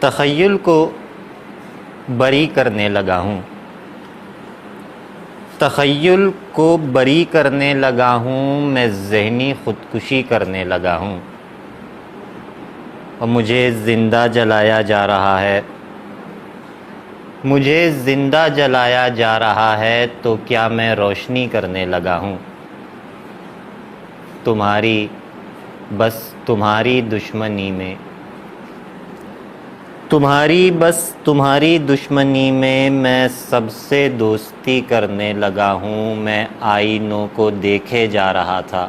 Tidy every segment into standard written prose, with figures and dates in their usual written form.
تخیل کو بری کرنے لگا ہوں، تخیل کو بری کرنے لگا ہوں، میں ذہنی خودکشی کرنے لگا ہوں اور مجھے زندہ جلایا جا رہا ہے، مجھے زندہ جلایا جا رہا ہے، تو کیا میں روشنی کرنے لگا ہوں؟ تمہاری بس تمہاری دشمنی میں، تمہاری دشمنی میں سب سے دوستی کرنے لگا ہوں۔ میں آئینوں کو دیکھے جا رہا تھا،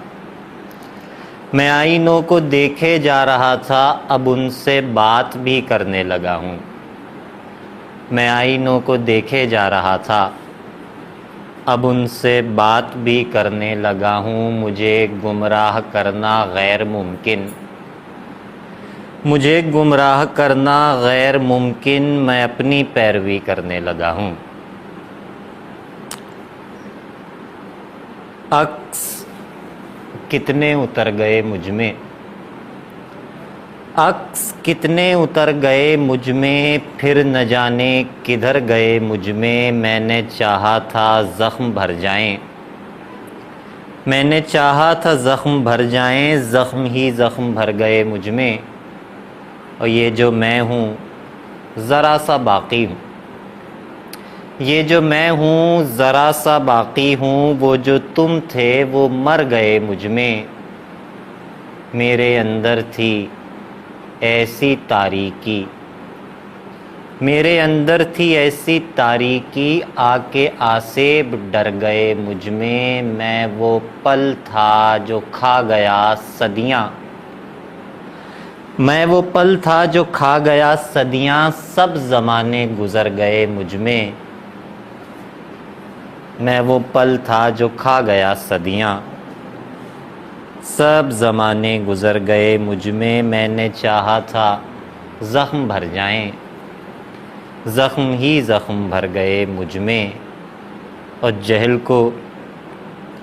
میں آئینوں کو دیکھے جا رہا تھا، اب ان سے بات بھی کرنے لگا ہوں۔ میں آئینوں کو دیکھے جا رہا تھا، اب ان سے بات بھی کرنے لگا ہوں۔ مجھے گمراہ کرنا غیر ممکن، مجھے گمراہ کرنا غیر ممکن، میں اپنی پیروی کرنے لگا ہوں۔ عکس کتنے اتر گئے مجھ میں، عکس کتنے اتر گئے مجھ میں، پھر نہ جانے کدھر گئے مجھ میں۔ میں نے چاہا تھا زخم بھر جائیں، میں نے چاہا تھا زخم بھر جائیں، زخم ہی زخم بھر گئے مجھ میں، اور یہ جو میں ہوں ذرا سا باقی ہوں، یہ جو میں ہوں ذرا سا باقی ہوں۔ وہ جو تم تھے وہ مر گئے مجھ میں، میرے اندر تھی ایسی تاریکی، میرے اندر تھی ایسی تاریکی، آ کے آسیب ڈر گئے مجھ میں۔ میں وہ پل تھا جو کھا گیا صدیاں، میں وہ پل تھا جو کھا گیا صدیاں، سب زمانے گزر گئے مجھ میں۔ میں وہ پل تھا جو کھا گیا صدیاں، سب زمانے گزر گئے مجھ میں۔ میں نے چاہا تھا زخم بھر جائیں، زخم ہی زخم بھر گئے مجھ میں، اور جہل کو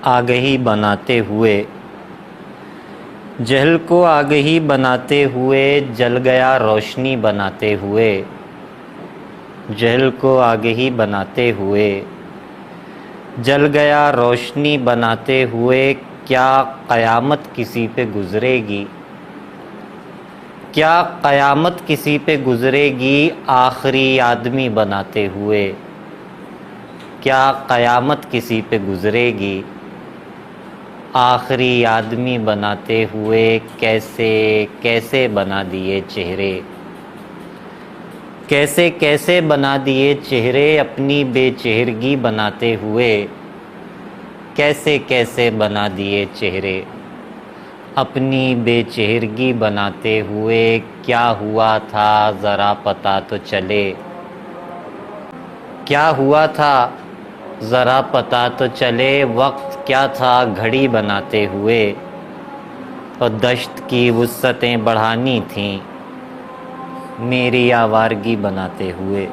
آگہی بناتے ہوئے، جہل کو آگہی بناتے ہوئے، جل گیا روشنی بناتے ہوئے، جہل کو آگہی بناتے ہوئے، جل گیا روشنی بناتے ہوئے۔ کیا قیامت کسی پہ گزرے گی، کیا قیامت کسی پہ گزرے گی، آخری آدمی بناتے ہوئے؟ کیا قیامت کسی پہ گزرے گی، آخری آدمی بناتے ہوئے؟ کیسے کیسے بنا دیے چہرے، کیسے کیسے بنا دیے چہرے، اپنی بے چہرگی بناتے ہوئے؟ کیسے کیسے بنا دیے چہرے، اپنی بے چہرگی بناتے ہوئے؟ کیا ہوا تھا ذرا پتہ تو چلے، کیا ہوا تھا ذرا پتہ تو چلے؟ وقت کیا تھا گھڑی بناتے ہوئے، اور دشت کی وسعتیں بڑھانی تھیں میری آوارگی بناتے ہوئے۔